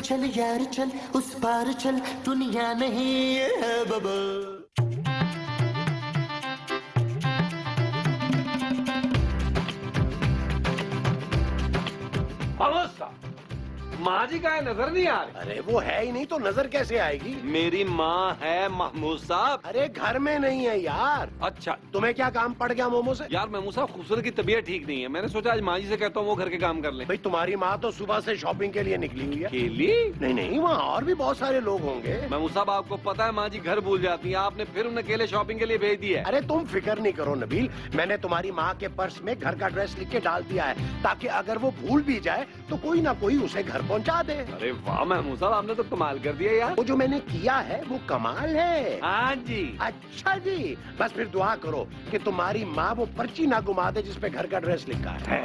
चल यार चल उस पार चल दुनिया नहीं है बाबा। माँ जी का नजर नहीं आ रही। अरे वो है ही नहीं तो नजर कैसे आएगी? मेरी माँ है महमूद साहब। अरे घर में नहीं है यार। अच्छा तुम्हें क्या काम पड़ गया मोमो से? यार महमूद साहब खूबसूरत की तबीयत ठीक नहीं है, मैंने सोचा आज माँ जी से कहता हूँ वो घर के काम कर ले। भाई तुम्हारी माँ तो सुबह से शॉपिंग के लिए निकली हुई है। केली? नहीं नहीं, वहाँ और भी बहुत सारे लोग होंगे। महमूद साहब आपको पता है माँ जी घर भूल जाती है, आपने फिर उन्हें अकेले शॉपिंग के लिए भेज दिया है। अरे तुम फिक्र नहीं करो नबील, मैंने तुम्हारी माँ के पर्स में घर का एड्रेस लिख के डाल दिया है ताकि अगर वो भूल भी जाए तो कोई ना कोई उसे घर पहुँचा दे। अरे वाह महमूद साहब आपने तो कमाल कर दिया यार। वो जो मैंने किया है वो कमाल है। हाँ जी। अच्छा जी, बस फिर दुआ करो कि तुम्हारी माँ वो पर्ची ना घुमा दे जिसपे घर का एड्रेस लिखा है।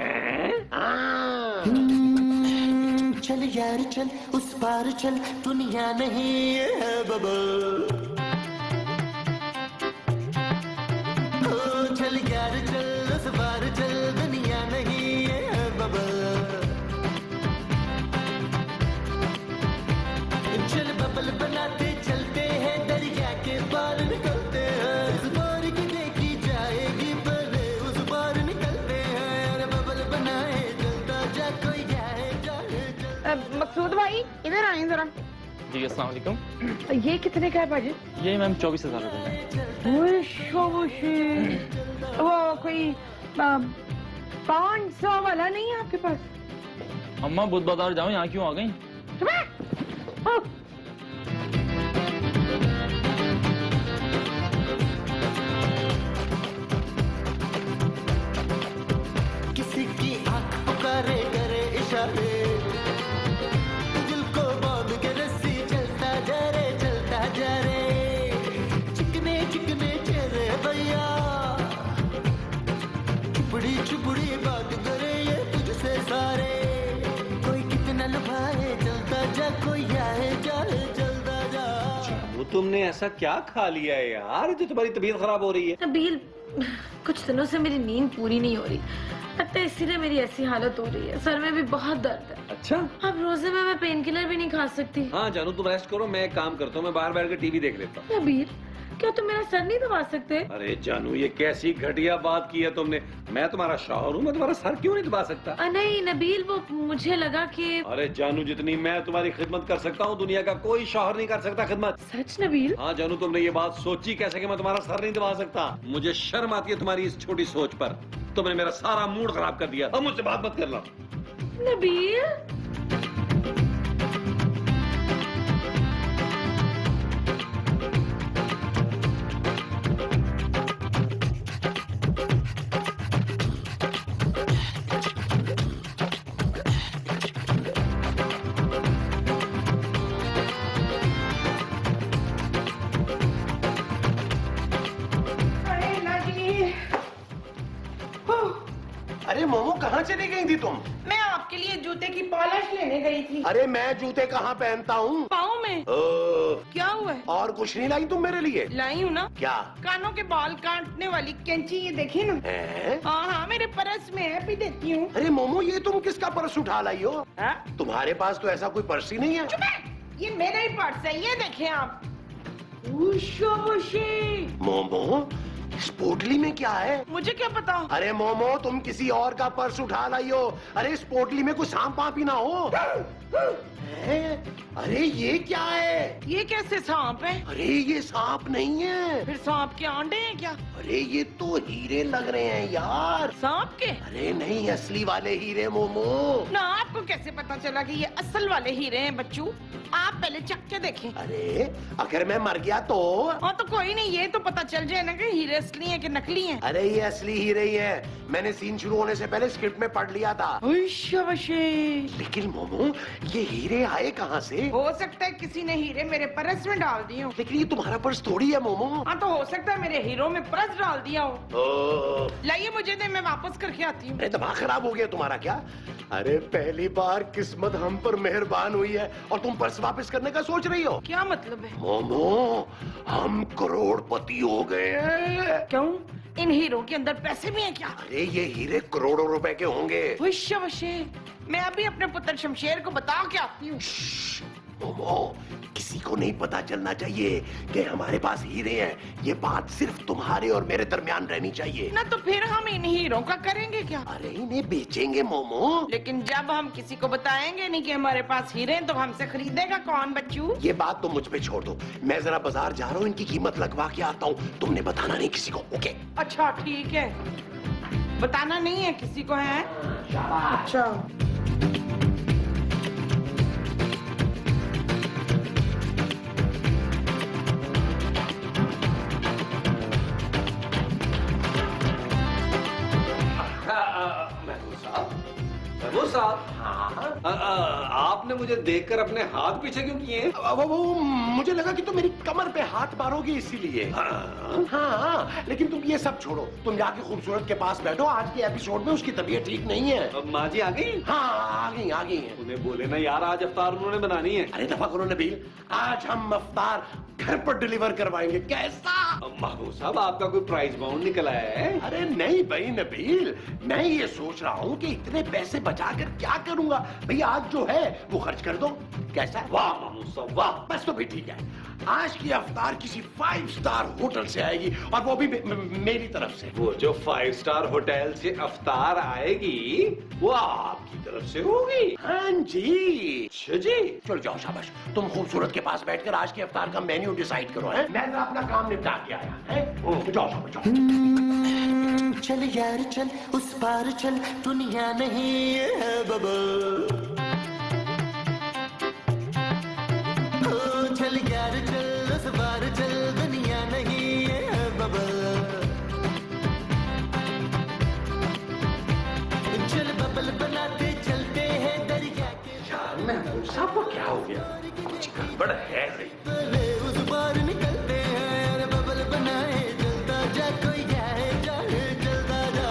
हाँ। चल यार चल उस पार चल दुनिया नहीं है बाबा। ओ चल यार चल उस पार चल दुनिया नहीं है बाबा। चल बबल बनाते चलते हैं दरिया के पार निकलते हैं। उस पार की देखी जाएगी पहले उस पार निकलते हैं। अरे बबल बनाए चलता जा कोई जाए जाए। मकसूद भाई इधर आए जरा। जी अस्सलाम वालेकुम। ये कितने का है भाजी? ये मैम 24,000 रुपये का। वो कोई 500 वाला नहीं है आपके पास? अम्मा बुध बाजार जाओ, यहाँ क्यों आ गई? किसी की आंख पुकारे करे इशारे, दिल को बांध के रस्सी चलता जा रे चिकने चिकने चेहरे भैया, चुपड़ी चुपड़ी बात करे ये तुझसे सारे। कोई कितना लुभाए चलता जा कोई आए जाए चलता जा। वो तुमने ऐसा क्या खा लिया है यार जो तुम्हारी तबीयत खराब हो रही है? नबील कुछ दिनों से मेरी नींद पूरी नहीं हो रही, लगता है इसीलिए मेरी ऐसी हालत हो रही है। सर में भी बहुत दर्द है। अच्छा अब रोजे में मैं पेन किलर भी नहीं खा सकती। हाँ जानू तुम रेस्ट करो, मैं एक काम करता हूँ, मैं बाहर बैठ कर टीवी देख लेता हूँ। नबील क्या तुम मेरा सर नहीं दबा सकते? अरे जानू ये कैसी घटिया बात की है तुमने, मैं तुम्हारा शौहर हूँ, मैं तुम्हारा सर क्यों नहीं दबा सकता? नहीं नबील वो मुझे लगा कि। अरे जानू जितनी मैं तुम्हारी खिदमत कर सकता हूँ दुनिया का कोई शौहर नहीं कर सकता खिदमत। सच नबील? हाँ जानू तुमने ये बात सोची कैसे कि मैं तुम्हारा सर नहीं दबा सकता? मुझे शर्म आती है तुम्हारी इस छोटी सोच पर। तुमने मेरा सारा मूड खराब कर दिया, अब मुझसे बात मत करना। नबील अरे मोमो कहाँ चली गई थी तुम? मैं आपके लिए जूते की पॉलिश लेने गई थी। अरे मैं जूते कहाँ पहनता हूँ? पाँव में। क्या हुआ है? और कुछ नहीं लाई तुम मेरे लिए? लाई हूँ ना। क्या? कानों के बाल काटने वाली कैंची, ये देखिए ना। है? हाँ मेरे पर्स में है, भी देती हूँ। अरे मोमो ये तुम किसका पर्स उठा लाई हो? हाँ? तुम्हारे पास तो ऐसा कोई पर्स ही नहीं है। चुप है, ये मेरा ही पर्स है, ये देखिए आप। मोमो इस पोटली में क्या है? मुझे क्या पता। अरे मोमो तुम किसी और का पर्स उठा लाई हो। अरे इस पोटली में कुछ सांप वाप ही ना हो। अरे ये क्या है? ये कैसे सांप है? अरे ये सांप नहीं है। फिर सांप के अंडे हैं क्या? अरे ये तो हीरे लग रहे हैं यार। सांप के? अरे नहीं, असली वाले हीरे मोमो। ना आपको कैसे पता चला कि ये असल वाले हीरे हैं बच्चू? आप पहले चख के देखें। अरे अगर मैं मर गया तो? हाँ तो कोई नहीं, ये तो पता चल जाए ना कि हीरे असली हैं कि नकली हैं। अरे ये असली हीरे ही है, मैंने सीन शुरू होने से पहले स्क्रिप्ट में पढ़ लिया था। लेकिन मोमो ये हीरे आए कहाँ से? हो सकता है किसी ने हीरे मेरे पर्स में डाल दिए हो। लेकिन ये तुम्हारा पर्स थोड़ी है मोमो। हाँ तो हो सकता है मेरे हीरो में पर्स डाल दिया हो। लाइए मुझे दे, मैं वापस करके आती हूँ। अरे दिमाग खराब हो गया तुम्हारा क्या? अरे पहली बार किस्मत हम पर मेहरबान हुई है और तुम पर्स वापस करने का सोच रही हो? क्या मतलब है? मोमो हम करोड़पति हो गए हैं। क्यों? इन हीरो के अंदर पैसे भी हैं क्या? अरे ये हीरे करोड़ों रुपए के होंगे। वुश वशे, मैं अभी अपने पुत्र शमशेर को बता के आती हूँ। मोमो, किसी को नहीं पता चलना चाहिए कि हमारे पास हीरे हैं। ये बात सिर्फ तुम्हारे और मेरे दरमियान रहनी चाहिए। ना तो फिर हम इन हीरो का करेंगे क्या? अरे इन्हें बेचेंगे मोमो। लेकिन जब हम किसी को बताएंगे नहीं कि हमारे पास हीरे हैं, तो हमसे खरीदेगा कौन बच्चू? ये बात तो मुझ पे छोड़ दो, मैं जरा बाजार जा रहा हूँ, इनकी कीमत लगवा के आता हूँ। तुमने बताना नहीं किसी को, ओके? अच्छा ठीक है, बताना नहीं है किसी को, है? अच्छा। महमूद साहब, आपने मुझे देखकर अपने हाथ पीछे क्यों किए? वो मुझे लगा कि तुम मेरी कमर पे हाथ मारोगी इसीलिए। हाँ, लेकिन तुम ये सब छोड़ो, तुम जाके खूबसूरत के पास बैठो। आज के एपिसोड में उसकी तबीयत ठीक नहीं है। माँ जी आ गई? हाँ आ गई है। उन्हें बोले ना यार, आज अफ्तार उन्होंने बनानी है। अरे दफा करो नबील, आज हम अफ्तार घर पर डिलीवर करवाएंगे। कैसा? महमूद साहब, आपका कोई प्राइस बाउंड निकला है? अरे नहीं भाई नबील, मैं ये सोच रहा हूँ कि इतने पैसे बचाकर क्या करूंगा। भैया आज जो है वो खर्च कर दो। कैसा? वाह महमूद साहब वाह। बस तो भी ठीक है। आज की अफ्तार किसी 5 स्टार होटल से आएगी, और वो भी मेरी तरफ से। वो जो 5 स्टार होटल से अफ्तार आएगी वो आपकी तरफ से होगी? हाँ जी। अच्छा जी। चलो जाओ, शाबाश। तुम खूबसूरत के पास बैठकर आज के अफ्तार का मेन्यू डिसाइड करो। है मैं जरा अपना काम निपटा के आया है। जाओ शाबाश जाओ। चल यार चल, उस पार चल, दुनिया नहीं है बबल। चल यार चल, उस पार चल, दुनिया नहीं है बबल। चल बबल बनाते चलते हैं दरिया के। यार महमूद साहब को क्या हो गया? कुछ गड़बड़ है। उस पार निकलते हैं, अरे बबल बनाए चलता जा, कोई जाए जाए चलता जा।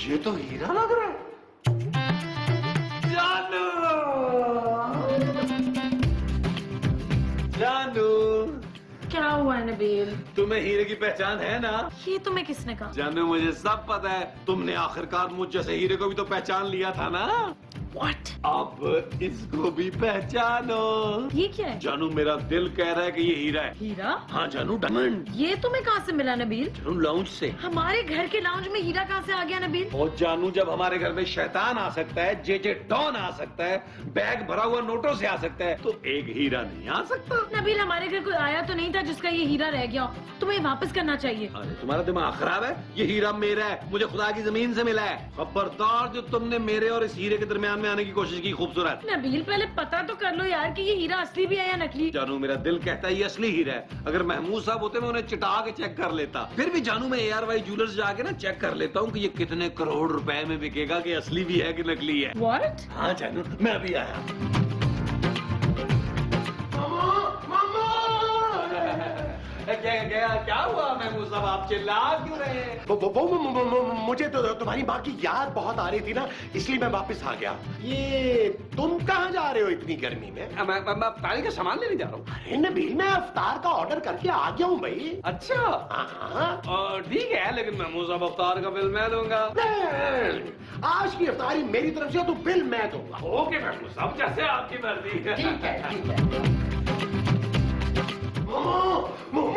ये तो हीरा लग रहा है। जानू, क्या हुआ है नबील? तुम्हें हीरे की पहचान है ना? ये तुम्हें किसने कहा? जानू मुझे सब पता है। तुमने आखिरकार मुझ जैसे हीरे को भी तो पहचान लिया था ना? What? अब इसको भी पहचानो। ये क्या है? जानू मेरा दिल कह रहा है कि ये हीरा है। हीरा? हाँ जानू, डायमंड। ये तुम्हें कहाँ से मिला नबील? जानू लाउंज से। हमारे घर के लाउंज में हीरा कहाँ से आ गया नबील? और जानू, जब हमारे घर में शैतान आ सकता है, जे डॉन आ सकता है, बैग भरा हुआ नोटों से आ सकता है, तो एक हीरा नहीं आ सकता? नबील हमारे घर कोई आया तो नहीं था जिसका ये हीरा रह गया हो। तुम्हें वापस करना चाहिए। अरे तुम्हारा दिमाग खराब है? ये हीरा मेरा है, मुझे खुदा की जमीन से मिला है। खबरदार जो तुमने मेरे और इस हीरे के दरमियान में आने की कोशिश की। खूबसूरत नबील पहले पता तो कर लो यार कि ये हीरा असली भी है या नकली। जानू मेरा दिल कहता है ये असली हीरा है। अगर महमूद साहब होते मैं उन्हें चिटा के चेक कर लेता। फिर भी जानू मैं ARY ज्वेलर्स जाके ना चेक कर लेता हूँ कि ये कितने करोड़ रुपए में बिकेगा, कि असली भी है कि नकली है। What? हाँ जानू, मैं अभी आया। क्या हुआ महमूद साहब, आप चिल्ला क्यों रहे हैं? मुझे तो तुम्हारी माँ की याद बहुत आ रही थी ना, इसलिए मैं वापस आ गया। ये तुम कहाँ जा रहे हो इतनी गर्मी में? मैं पानी का सामान लेने जा रहा हूँ। अरे नबील, मैं अफ्तार का ऑर्डर करके आ गया हूँ भाई। अच्छा हाँ ठीक है, लेकिन महमूद साहब अफ्तार का बिल मैं दूंगा। आज की अफ्तारी मेरी तरफ से, तो बिल मैं दूंगा। ओके महमूद साहब, जैसे आपकी मर्जी। ठीक है ठीक है। मोमो,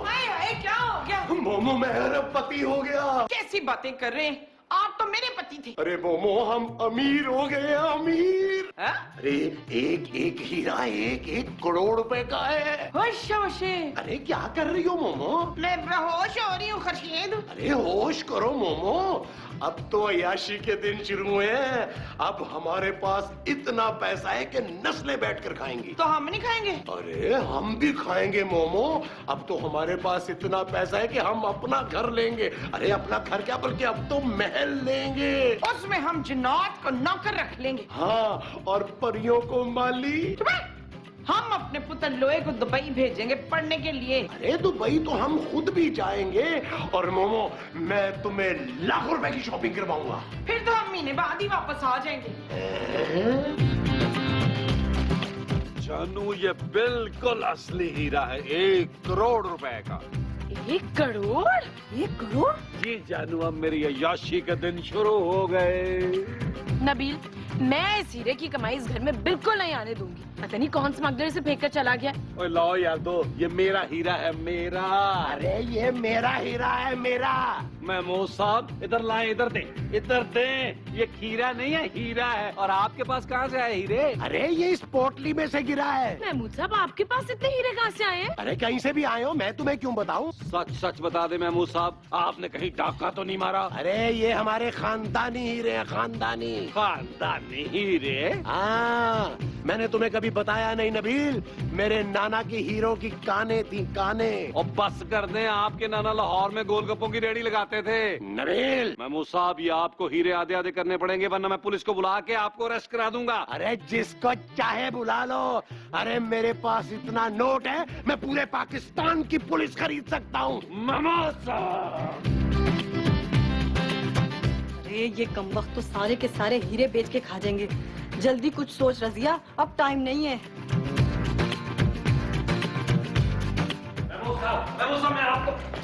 हाय क्या हो गया? मोमो मैं अरबपति हो गया। कैसी बातें कर रहे हैं? आप तो मेरे पति थे। अरे मोमो, हम अमीर हो गए, अमीर। हाँ? अरे एक एक हीरा 1 करोड़ रुपए का है। होश होशे। अरे क्या कर रही हो मोमो? मैं बेहोश हो रही हूँ खर्शीद। अरे होश करो मोमो, अब तो अय्याशी के दिन शुरू हुए हैं। अब हमारे पास इतना पैसा है कि नस्लें बैठकर खाएंगी। तो हम नहीं खाएंगे? अरे हम भी खाएंगे मोमो। अब तो हमारे पास इतना पैसा है कि हम अपना घर लेंगे। अरे अपना घर क्या, बल्कि अब तो महल लेंगे। उसमें हम जिन्नात को नौकर रख लेंगे। हाँ, और परियों को माली। हम अपने पुत्र लोहे को दुबई भेजेंगे पढ़ने के लिए। अरे दुबई तो हम खुद भी जाएंगे। और मोमो, मैं तुम्हें लाखों रुपए की शॉपिंग करवाऊंगा। फिर तो हम महीने बाद ही वापस आ जाएंगे। जानू ये बिल्कुल असली हीरा है, 1 करोड़ रुपए का। 1 करोड़? 1 करोड़? जी जानू, अब मेरी अय्याशी के दिन शुरू हो गए। नबील, मैं इस हीरे की कमाई इस घर में बिल्कुल नहीं आने दूंगी। पता नहीं कौन स्मगलर से फेंक कर चला गया। ओए लाओ यार, दो, ये मेरा हीरा है, मेरा। अरे ये मेरा हीरा है, मेरा। महमूद साहब इधर लाए, इधर दे, इधर दे। ये खीरा नहीं है, हीरा है। और आपके पास कहाँ से आए हीरे? अरे ये इस पोटली में से गिरा है। महमूद साहब, आपके पास इतने हीरे कहाँ से आए हैं? अरे कहीं से भी आए हो, मैं तुम्हें क्यों बताऊं? सच सच बता दे महमूद साहब, आपने कहीं डाका तो नहीं मारा? अरे ये हमारे खानदानी हीरे हैं, खानदानी। खानदानी हीरे? हाँ, मैंने तुम्हें कभी बताया नहीं नबील, मेरे नाना की हीरो की काने थी, काने। और बस कर दें, आपके नाना लाहौर में गोलगप्पों की रेडी लगाते थे। नबील, महमूद साहब, ये आपको हीरे आधे आधे करने पड़ेंगे, वरना मैं पुलिस को बुला के आपको अरेस्ट करा दूंगा। अरे जिसको चाहे बुला लो। अरे मेरे पास इतना नोट है, मैं पूरे पाकिस्तान की पुलिस खरीद सकता हूँ। महमूद साहब, अरे ये कमबख्त तो सारे के सारे हीरे बेच के खा जाएंगे। जल्दी कुछ सोच रजिया, अब टाइम नहीं है। महमूद साहब,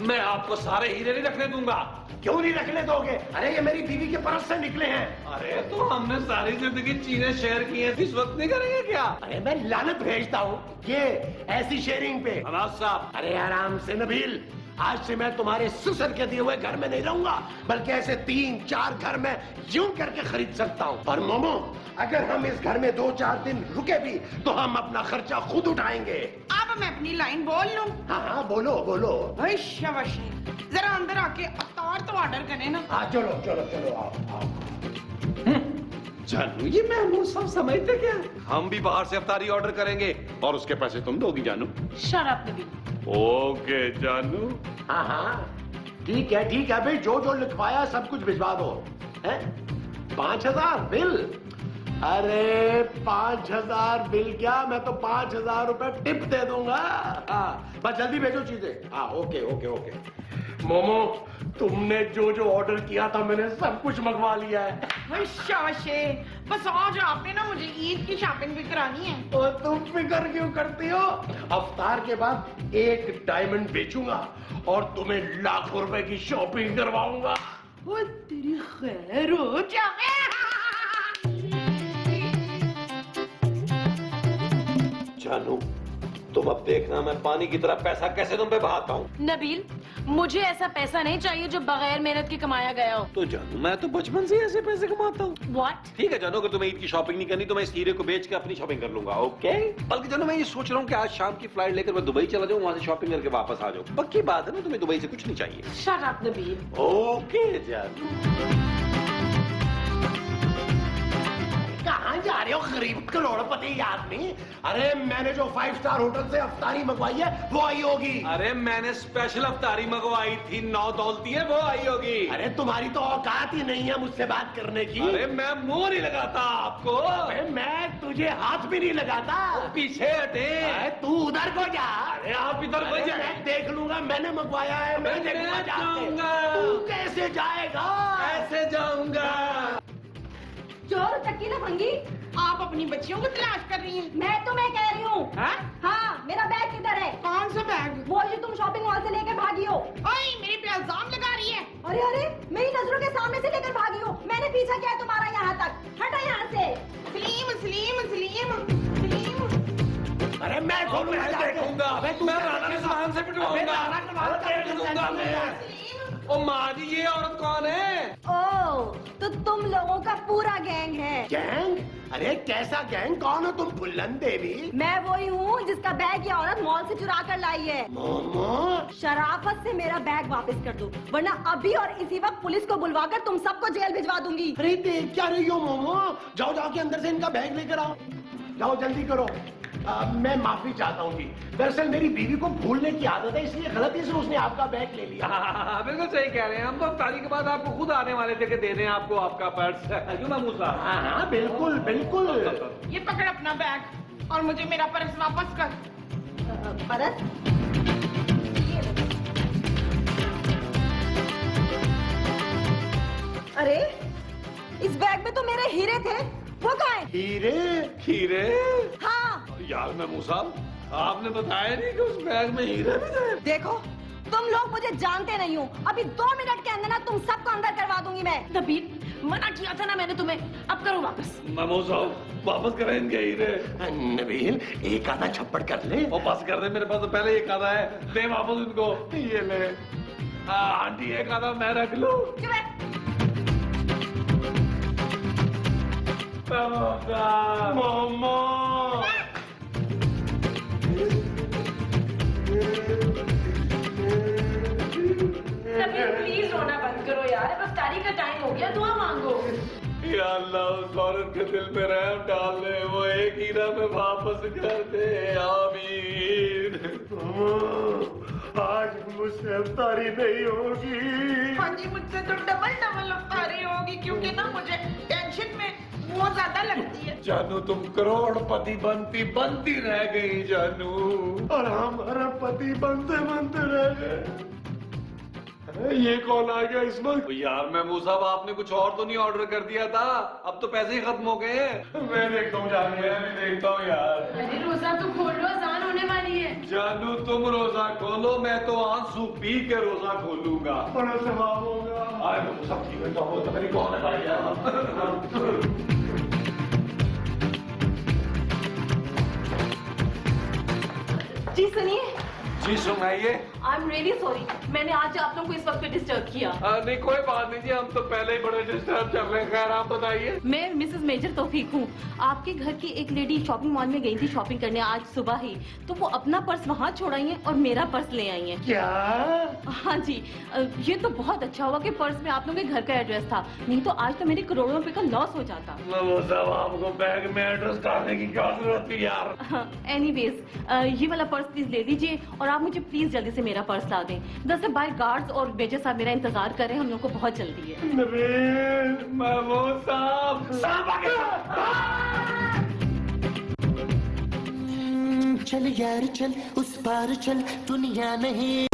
मैं आपको सारे हीरे नहीं रखने दूंगा। क्यों नहीं रखने दोगे? अरे ये मेरी बीवी के परस से निकले हैं। अरे तो हमने सारी जिंदगी चीजें शेयर की हैं, इस वक्त नहीं करेंगे क्या? अरे मैं लानत भेजता हूँ ये ऐसी शेयरिंग पे। नवाज साहब, अरे आराम से नबील, आज से मैं तुम्हारे ससुर के दिए हुए घर में नहीं रहूंगा, बल्कि ऐसे 3-4 घर में यूं करके खरीद सकता हूँ। और मोमो, अगर हम इस घर में 2-4 दिन रुके भी तो हम अपना खर्चा खुद उठाएंगे। अब मैं अपनी लाइन बोल लूं? हाँ हाँ, बोलो बोलो। भाई शाबाश, जरा अंदर आके अवतार तो ऑर्डर करें ना। हाँ चलो चलो चलो, आओ आओ। जानू, ये महमूद साहब समझते क्या? हम भी बाहर से अफ्तारी ऑर्डर करेंगे और उसके पैसे तुम दोगी जानू। Shut up Nabeel. ओके जानू। हाँ हाँ, ठीक है भाई, जो जो लिखवाया सब कुछ भिजवा दो। हैं? 5000 बिल? अरे 5000 बिल क्या, मैं तो 5000 रुपए टिप दे दूंगा। हाँ बस जल्दी भेजो चीजें। हाँ ओके ओके ओके। मोमो, तुमने जो जो ऑर्डर किया था मैंने सब कुछ मंगवा लिया है। भाई शाबाश, बस आज आपने ना मुझे ईद की शॉपिंग भी करानी है। तो तुम फिक्र क्यों करती हो? अवतार के बाद 1 डायमंड बेचूंगा और तुम्हें लाखों रुपए की शॉपिंग करवाऊंगा। वो तेरी खैर हो जाए। जानू, तुम अब देखना मैं पानी की तरह पैसा कैसे तुम पे बहाता हूँ। नबील, मुझे ऐसा पैसा नहीं चाहिए जो बगैर मेहनत के कमाया गया हो। तो जानू, मैं तो बचपन से ऐसे पैसे कमाता हूँ। What? ठीक है जानू, अगर तुम्हें ईद की शॉपिंग नहीं करनी तो मैं इस हीरे को बेच के अपनी शॉपिंग कर लूंगा। ओके? बल्कि जानू, मैं ये सोच रहा हूँ कि आज शाम की फ्लाइट लेकर मैं दुबई चला जाऊँ, वहाँ से शॉपिंग करके वापस आ जाऊँ। पक्की बात है ना, तुम्हें दुबई से कुछ नहीं चाहिए। Shut up Nabeel. ओके जानू। कहाँ जा रहे हो गरीब करोड़पति आदमी? अरे मैंने जो 5 स्टार होटल से अफ्तारी मंगवाई है वो आई होगी। अरे मैंने स्पेशल अफ्तारी मंगवाई थी, 9 दौलती है, वो आई होगी। अरे तुम्हारी तो औकात ही नहीं है मुझसे बात करने की। अरे मैं मुंह नहीं लगाता आपको। अरे मैं तुझे हाथ भी नहीं लगाता। पीछे हटे। अरे तू उधर को जा। अरे आप इधर को अरे जाए। मैं देख लूंगा, मैंने मंगवाया है, मैं मैं देखूंगा जाके। जाऊंगा। तू कैसे जाएगा? ऐसे जाऊंगा। चोर चक्की ना भंगी, आप अपनी बच्चियों को तलाश कर रही हैं? मैं तुम्हें कह रही हूँ। हाँ? हाँ, मेरा बैग किधर है? कौन सा बैग? वो जो तुम शॉपिंग मॉल से लेकर भागी हो। ओए, मेरे पे इल्जाम लगा रही है। अरे अरे, मेरी नजरों के सामने से लेकर भागी हो। मैंने पीछा किया है तुम्हारा यहाँ तक। हटा यहाँ से। सलीम सलीम सलीम सलीम। अरे मैं खोलूंगा जाके। देखूंगा। अबे तू मैं क्या राना के करेगा? सामान से पिटवाऊंगा। अबे राना के सामान से अरे पिटवाऊंगा मैं। ओ माँ जी, ये औरत कौन है? ओ, तो तुम लोगों का पूरा गैंग है। गैंग? अरे कैसा गैंग? कौन हो तुम? फुल्लन देवी? मैं वही हूँ जिसका बैग ये औरत मॉल से चुरा कर लाई है। मोमो, शराफत से मेरा बैग वापस कर दो, वरना अभी और इसी वक्त पुलिस को बुलवाकर तुम सबको जेल भिजवा दूंगी। अरे देख क्या रही हो मोमो? जाओ जाओ के अंदर से इनका बैग लेकर आओ। जाओ जल्दी करो। मैं माफी चाहता हूँ जी, दरअसल मेरी बीवी को भूलने की आदत है, इसलिए गलती से उसने आपका बैग ले लिया। हाँ, बिल्कुल सही कह रहे हैं। हम तो अफ्तारी के बाद आपको खुद आने वाले थे कि दे दें आपको आपका पर्स। क्यों महमूद साहब? हाँ हाँ बिल्कुल बिल्कुल। ये पकड़ अपना बैग और मुझे मेरा पर्स वापस कर। परस, अरे इस बैग में तो मेरे हीरे थे, वो कहाँ हैं? हीरे? हीरे? हाँ, यार महमूद साहब, आपने बताया नहीं कि उस बैग में हीरे भी थे। देखो तुम लोग मुझे जानते नहीं हो, अभी 2 मिनट के अंदर ना तुम सबको अंदर करवा दूंगी मैं। नबील, मना किया था ना मैंने तुम्हें, अब करो वापस। महमूद साहब वापस करें इनके हीरे। नबील एक आधा छप्पड़ कर ले। वो पास कर दे, मेरे पास तो पहले एक आधा है, दे वापस इनको। ये ले। आंटी एक आधा मैं रख लूं। चुप है। मम्मा नबील प्लीज रोना बंद करो यार, अब इफ्तारी का टाइम हो गया, दुआ मांगो। या अल्लाह उस औरत के दिल में रहम डाल दे, वो एक हीरा में वापस कर दे, आमीन। आज मुझसे अफ्तारी नहीं होगी। हाँ जी, मुझसे तो डबल अफ्तारी होगी, क्योंकि ना मुझे टेंशन में बहुत ज्यादा लगती है। जानू तुम करोड़पति बनती बनती रह गई जानू, और हमारा पति बनते बनते रह गए। ये कौन आ गया इस वक्त? यार महमूद साहब आपने कुछ और तो नहीं ऑर्डर कर दिया था? अब तो पैसे ही खत्म हो गए। मैं देखता हूँ जान, मैं देखता हूँ यार। अरे रोजा तो खोल लो, अजान होने वाली है। जानू तुम रोजा खोलो, मैं तो आंसू पी के रोजा खोलूंगा। बड़ा सवाब होगा। आए तो सब ठीक है, तो मेरी कौन है भाई यार? जी सुनिए, जी सुनाइए। आई एम रियली सॉरी, मैंने आज आप लोगों को इस वक्त पे डिस्टर्ब किया। नहीं कोई बात नहीं जी, हम तो पहले ही बड़े डिस्टर्ब चल रहे हैं। खैर आप बताइए। मैं मिसेस मेजर तौफीक हूँ। आपके घर की एक लेडी शॉपिंग मॉल में गई थी शॉपिंग करने आज सुबह ही, तो वो अपना पर्स वहाँ छोड़ आई है और मेरा पर्स ले आई है। क्या? हाँ जी, ये तो बहुत अच्छा हुआ कि पर्स में आप लोगों के घर का एड्रेस था, नहीं तो आज तो मेरे करोड़ों रुपए का लॉस हो जाता। महमूद साहब आपको बैग में एड्रेस डालने की क्या जरूरत थी यार? एनीवेज, ये वाला पर्स प्लीज ले लीजिए और आप मुझे प्लीज जल्दी से मेरा पर्स ला दें। दरअसल बाहर गार्ड्स और मेजर साहब मेरा इंतजार कर रहे हैं, हम लोग को बहुत जल्दी है। नबील, महमूद साहब चल यार चल, उस पार चल, दुनिया नहीं